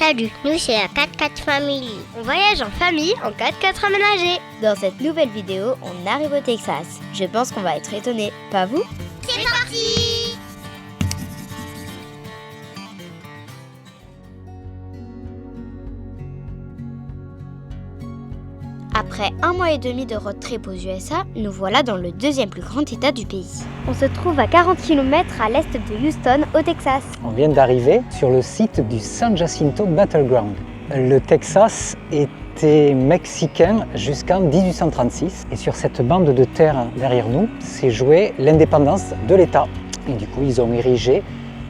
Salut, nous c'est la 4x4 Family. On voyage en famille en 4x4 aménagé. Dans cette nouvelle vidéo, on arrive au Texas. Je pense qu'on va être étonnés, pas vous? C'est parti! Après 1 mois et demi de road trip aux USA, nous voilà dans le deuxième plus grand état du pays. On se trouve à 40 km à l'est de Houston, au Texas. On vient d'arriver sur le site du San Jacinto Battleground. Le Texas était mexicain jusqu'en 1836 et sur cette bande de terre derrière nous s'est jouée l'indépendance de l'État. Et du coup, ils ont érigé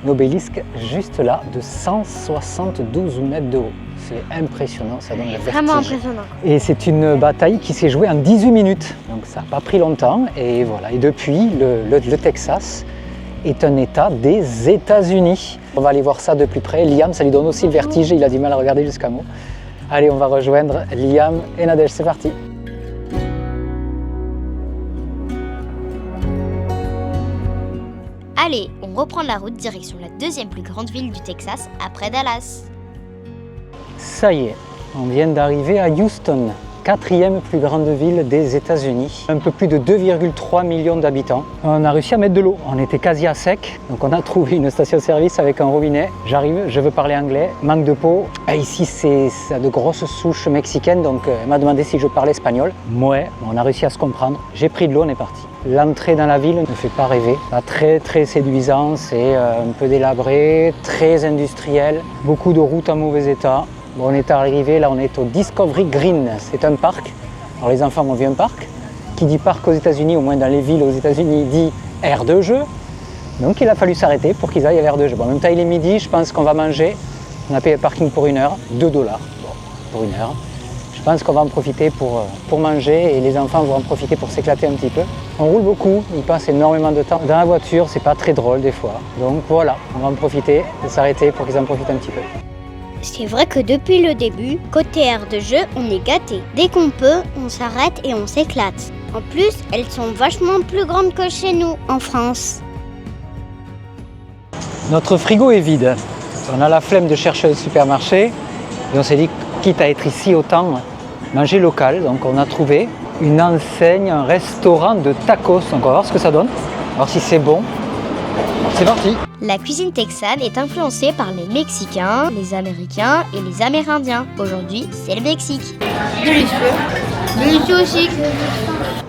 un obélisque juste là de 172 mètres de haut. C'est impressionnant, ça donne le vertige. Vraiment impressionnant. Et c'est une bataille qui s'est jouée en 18 minutes, donc ça n'a pas pris longtemps. Et voilà. Et depuis, le Texas est un État des États-Unis. On va aller voir ça de plus près. Liam, ça lui donne aussi le vertige, il a du mal à regarder jusqu'à moi. Allez, on va rejoindre Liam et Nadège, c'est parti. Allez, on reprend la route direction la deuxième plus grande ville du Texas, après Dallas. Ça y est, on vient d'arriver à Houston, quatrième plus grande ville des États-Unis. Un peu plus de 2,3 millions d'habitants. On a réussi à mettre de l'eau, on était quasi à sec, donc on a trouvé une station-service avec un robinet. J'arrive, je veux parler anglais, manque de peau. Et ici, c'est de grosses souches mexicaines, donc elle m'a demandé si je parlais espagnol. Ouais, on a réussi à se comprendre. J'ai pris de l'eau, on est parti. L'entrée dans la ville ne fait pas rêver. Très très séduisant, c'est un peu délabré, très industriel, beaucoup de routes en mauvais état. Bon, on est arrivé, là on est au Discovery Green, c'est un parc. Alors les enfants ont vu un parc. Qui dit parc aux États-Unis, au moins dans les villes aux États-Unis, dit aire de jeu. Donc il a fallu s'arrêter pour qu'ils aillent à l'aire de jeu. Bon, en même temps il est midi, je pense qu'on va manger. On a payé le parking pour 1 heure, $2 pour 1 heure. Je pense qu'on va en profiter pour manger et les enfants vont en profiter pour s'éclater un petit peu. On roule beaucoup, ils passent énormément de temps dans la voiture, c'est pas très drôle des fois. Donc voilà, on va en profiter de s'arrêter pour qu'ils en profitent un petit peu. C'est vrai que depuis le début, côté aire de jeu, on est gâtés. Dès qu'on peut, on s'arrête et on s'éclate. En plus, elles sont vachement plus grandes que chez nous, en France. Notre frigo est vide. On a la flemme de chercher au supermarché et on s'est dit, quitte à être ici, autant manger local. Donc on a trouvé une enseigne, un restaurant de tacos. Donc on va voir ce que ça donne, voir si c'est bon. C'est parti. La cuisine texane est influencée par les Mexicains, les Américains et les Amérindiens. Aujourd'hui, c'est le Mexique. Délicieux. Délicieux aussi.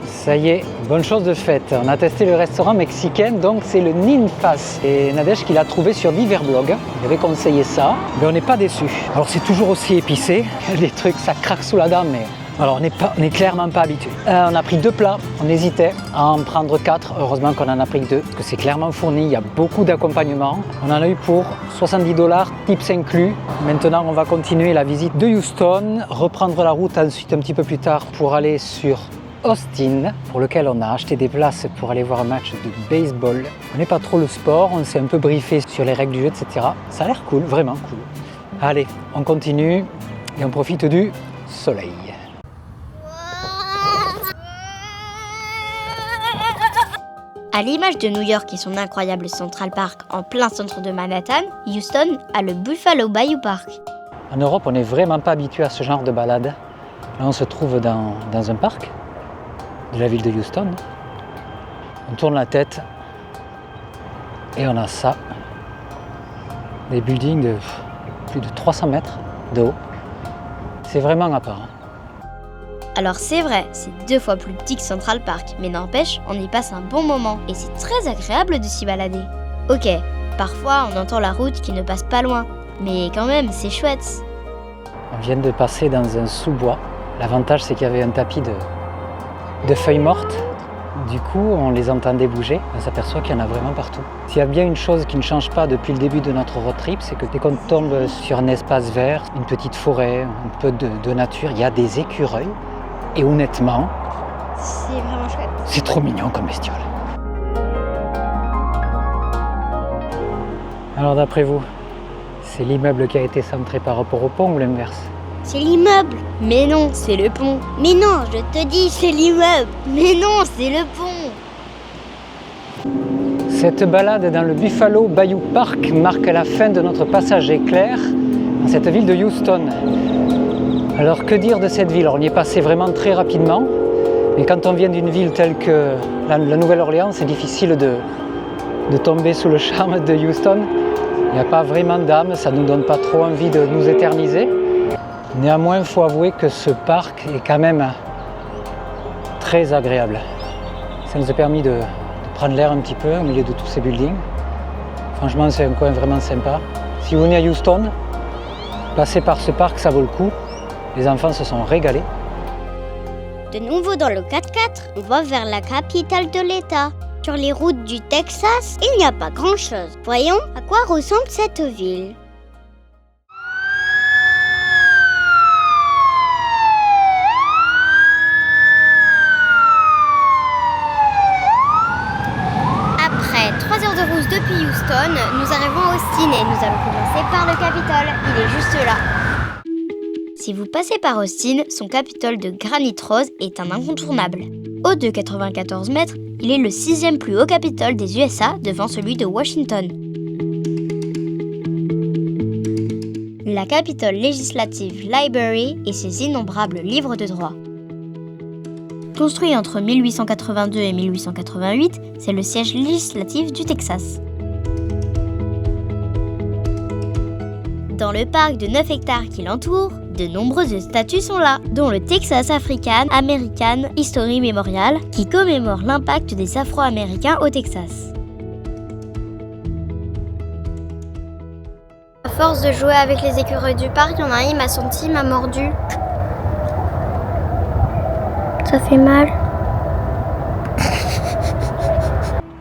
Ça y est, bonne chose de faite. On a testé le restaurant mexicain, donc c'est le Ninfas. Et Nadège qui l'a trouvé sur divers blogs. Il avait conseillé ça, mais on n'est pas déçus. Alors c'est toujours aussi épicé. Les trucs, ça craque sous la dent, mais... Alors on n'est clairement pas habitué. On a pris 2 plats, on hésitait à en prendre 4. Heureusement qu'on en a pris que 2, parce que c'est clairement fourni, il y a beaucoup d'accompagnement. On en a eu pour $70, tips inclus. Maintenant on va continuer la visite de Houston, reprendre la route ensuite un petit peu plus tard pour aller sur Austin, pour lequel on a acheté des places pour aller voir un match de baseball. On n'est pas trop le sport, on s'est un peu briefé sur les règles du jeu, etc. Ça a l'air cool, vraiment cool. Allez, on continue et on profite du soleil. À l'image de New York et son incroyable Central Park en plein centre de Manhattan, Houston a le Buffalo Bayou Park. En Europe, on n'est vraiment pas habitué à ce genre de balade. Là, on se trouve dans un parc de la ville de Houston. On tourne la tête et on a ça. Des buildings de plus de 300 mètres de haut. C'est vraiment à part. Alors c'est vrai, c'est 2 fois plus petit que Central Park, mais n'empêche, on y passe un bon moment et c'est très agréable de s'y balader. Ok, parfois on entend la route qui ne passe pas loin, mais quand même c'est chouette. On vient de passer dans un sous-bois. L'avantage c'est qu'il y avait un tapis de feuilles mortes. Du coup, on les entendait bouger, on s'aperçoit qu'il y en a vraiment partout. S'il y a bien une chose qui ne change pas depuis le début de notre road trip, c'est que dès qu'on tombe sur un espace vert, une petite forêt, un peu de nature, il y a des écureuils. Et honnêtement, C'est vraiment chouette. c'est trop mignon comme bestiole. Alors d'après vous, c'est l'immeuble qui a été centré par rapport au pont ou l'inverse? C'est l'immeuble. Mais non, c'est le pont. Mais non, je te dis, c'est l'immeuble. Mais non, c'est le pont. Cette balade dans le Buffalo Bayou Park marque la fin de notre passage éclair. cette ville de Houston. Alors que dire de cette ville? On y est passé vraiment très rapidement, mais quand on vient d'une ville telle que la Nouvelle-Orléans, c'est difficile de tomber sous le charme de Houston. Il n'y a pas vraiment d'âme, ça ne nous donne pas trop envie de nous éterniser. Néanmoins, il faut avouer que ce parc est quand même très agréable. Ça nous a permis de prendre l'air un petit peu au milieu de tous ces buildings. Franchement, c'est un coin vraiment sympa. Si vous venez à Houston, passez par ce parc, ça vaut le coup. Les enfants se sont régalés. De nouveau dans le 4x4, on va vers la capitale de l'État. Sur les routes du Texas, il n'y a pas grand-chose. Voyons à quoi ressemble cette ville. Après 3 heures de route depuis Houston, nous arrivons à Austin et nous allons commencer par le Capitole. Il est juste là. Si vous passez par Austin, son Capitole de granit rose est un incontournable. Haut de 94 mètres, il est le 6e plus haut Capitole des USA devant celui de Washington. La Capitol Legislative Library et ses innombrables livres de droit. Construit entre 1882 et 1888, c'est le siège législatif du Texas. Dans le parc de 9 hectares qui l'entoure, de nombreuses statues sont là, dont le Texas African American History Memorial, qui commémore l'impact des Afro-Américains au Texas. À force de jouer avec les écureuils du parc, il y en a un, il m'a senti, il m'a mordu. Ça fait mal.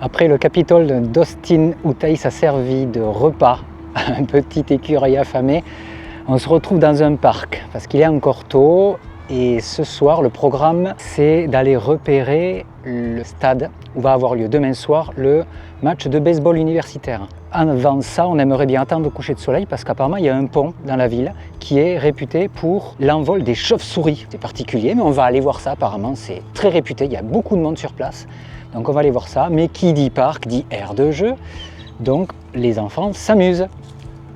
Après le Capitole d'Austin, où Thaïs a servi de repas à un petit écureuil affamé, on se retrouve dans un parc parce qu'il est encore tôt et ce soir le programme c'est d'aller repérer le stade où va avoir lieu demain soir le match de baseball universitaire. Avant ça, on aimerait bien attendre le coucher de soleil parce qu'apparemment il y a un pont dans la ville qui est réputé pour l'envol des chauves-souris. C'est particulier mais on va aller voir ça, apparemment c'est très réputé, il y a beaucoup de monde sur place. Donc on va aller voir ça, mais qui dit parc dit aire de jeu, donc les enfants s'amusent.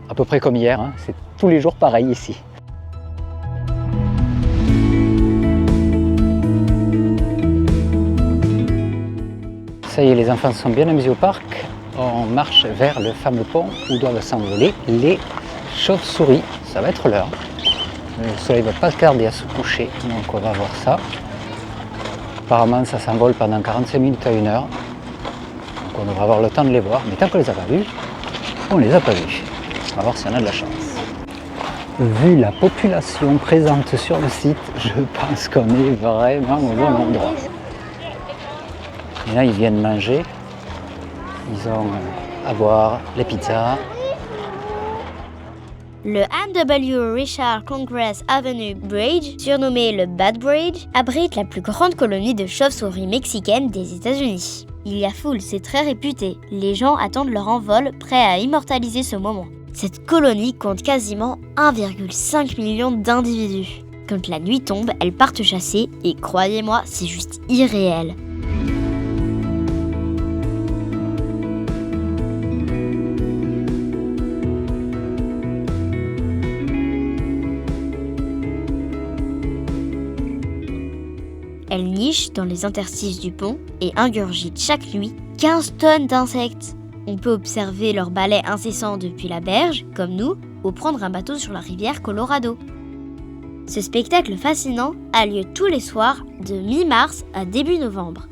À peu près comme hier, hein. C'est tous les jours pareil ici. Ça y est, les enfants sont bien amusés au parc. On marche vers le fameux pont où doivent s'envoler les chauves-souris. Ça va être l'heure. Le soleil ne va pas tarder à se coucher, donc on va voir ça. Apparemment, ça s'envole pendant 45 minutes à 1 heure. Donc on devra avoir le temps de les voir, mais tant qu'on ne les a pas vus, on ne les a pas vus. On va voir si on a de la chance. Vu la population présente sur le site, je pense qu'on est vraiment au bon endroit. Et là, ils viennent manger. Ils ont à boire, les pizzas. Le N.W. Richard Congress Avenue Bridge, surnommé le Bad Bridge, abrite la plus grande colonie de chauves-souris mexicaines des États-Unis. Il y a foule, c'est très réputé. Les gens attendent leur envol, prêts à immortaliser ce moment. Cette colonie compte quasiment 1,5 million d'individus. Quand la nuit tombe, elles partent chasser et croyez-moi, c'est juste irréel. Elles nichent dans les interstices du pont et ingurgitent chaque nuit 15 tonnes d'insectes. On peut observer leur balai incessant depuis la berge, comme nous, ou prendre un bateau sur la rivière Colorado. Ce spectacle fascinant a lieu tous les soirs de mi-mars à début novembre.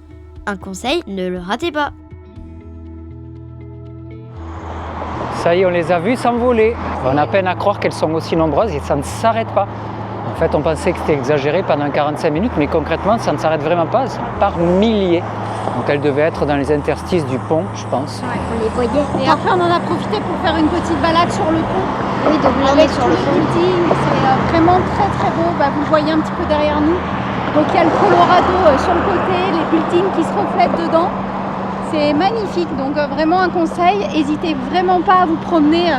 Un conseil, ne le ratez pas. Ça y est, on les a vues s'envoler. On a peine à croire qu'elles sont aussi nombreuses et ça ne s'arrête pas. En fait, on pensait que c'était exagéré pendant 45 minutes, mais concrètement, ça ne s'arrête vraiment pas, elles sont par milliers. Donc elles devaient être dans les interstices du pont, je pense. Ouais, on les voyait. Et après, on en a profité pour faire une petite balade sur le pont. Oui, de glaner sur le pont. C'est vraiment très très beau. Vous le voyez un petit peu derrière nous. Donc il y a le Colorado sur le côté, les buildings qui se reflètent dedans. C'est magnifique. Donc vraiment un conseil, n'hésitez vraiment pas à vous promener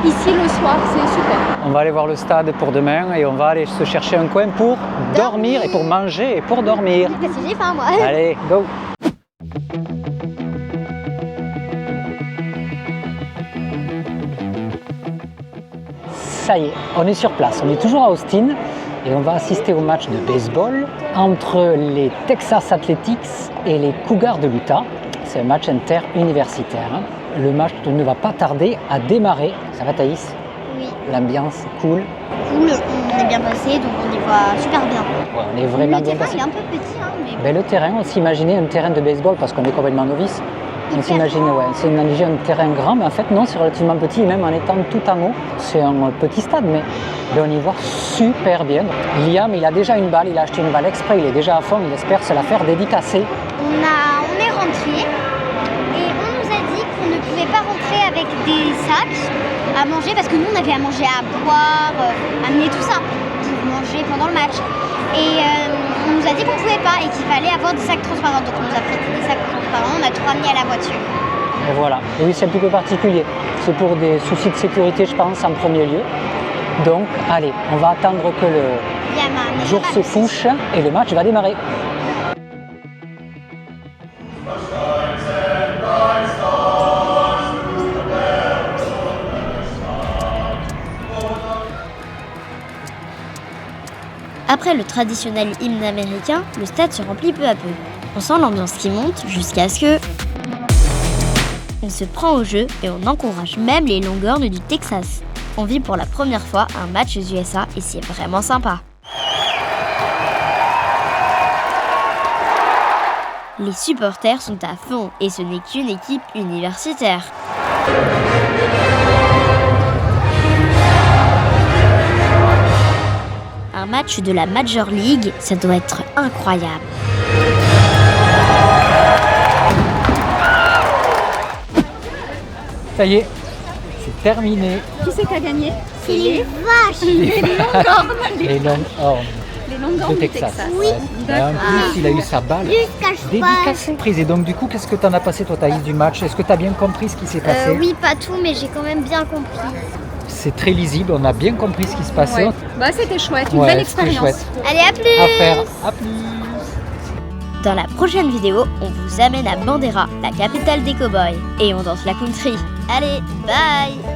ici le soir, c'est super. On va aller voir le stade pour demain et on va aller se chercher un coin pour dormir et pour manger et pour dormir. Qu'est-ce que j'ai fait, moi? Allez, go! Ça y est, on est sur place. On est toujours à Austin et on va assister au match de baseball entre les Texas Athletics et les Cougars de l'Utah. C'est un match interuniversitaire. Le match ne va pas tarder à démarrer. Ça va, Thaïs? Oui. L'ambiance cool. Cool, on est bien passé, donc on y va super bien. Ouais, on est vraiment bien Le terrain, passé. il est un peu petit, hein, mais Ben, le terrain, on s'imaginait un terrain de baseball parce qu'on est complètement novice. On s'imagine, ouais, c'est un terrain grand, mais en fait non, c'est relativement petit, et même en étant tout en haut, c'est un petit stade, mais on y voit super bien. Liam, il a déjà une balle, il a acheté une balle exprès, il est déjà à fond, il espère se la faire dédicacer. on est rentré et on nous a dit qu'on ne pouvait pas rentrer avec des sacs à manger parce que nous on avait à manger, à boire, amener tout ça pour manger pendant le match. Et on nous a dit qu'on ne pouvait pas et qu'il fallait avoir des sacs transparents. Donc on nous a prêté des sacs transparents, on a tout ramené à la voiture. Et voilà. Et oui, c'est un petit peu particulier. C'est pour des soucis de sécurité, je pense, en premier lieu. Donc, allez, on va attendre que le jour se couche et le match va démarrer. Après le traditionnel hymne américain, le stade se remplit peu à peu. On sent l'ambiance qui monte jusqu'à ce que... On se prend au jeu et on encourage même les Longhorns du Texas. On vit pour la première fois un match aux USA et c'est vraiment sympa. Les supporters sont à fond et ce n'est qu'une équipe universitaire. Un match de la Major League, ça doit être incroyable. Ça y est, c'est terminé. Qui c'est qui a gagné? C'est les vaches. Les Longhorns. Les Longhorns Les de Longhorns du Texas. Texas. Oui. Et en plus, il a eu sa balle Jusqu'à cheval. dédicacée. Prise. Et donc, du coup, qu'est-ce que tu en as passé, toi, Thaïs, du match? Est-ce que tu as bien compris ce qui s'est passé? Oui, pas tout, mais j'ai quand même bien compris. C'est très lisible, on a bien compris ce qui se passait. Ouais. Bah, c'était chouette, une Ouais, belle c'était expérience. chouette. Allez, à plus. À faire. À plus. Dans la prochaine vidéo, on vous amène à Bandera, la capitale des cow-boys. Et on danse la country. Allez, bye!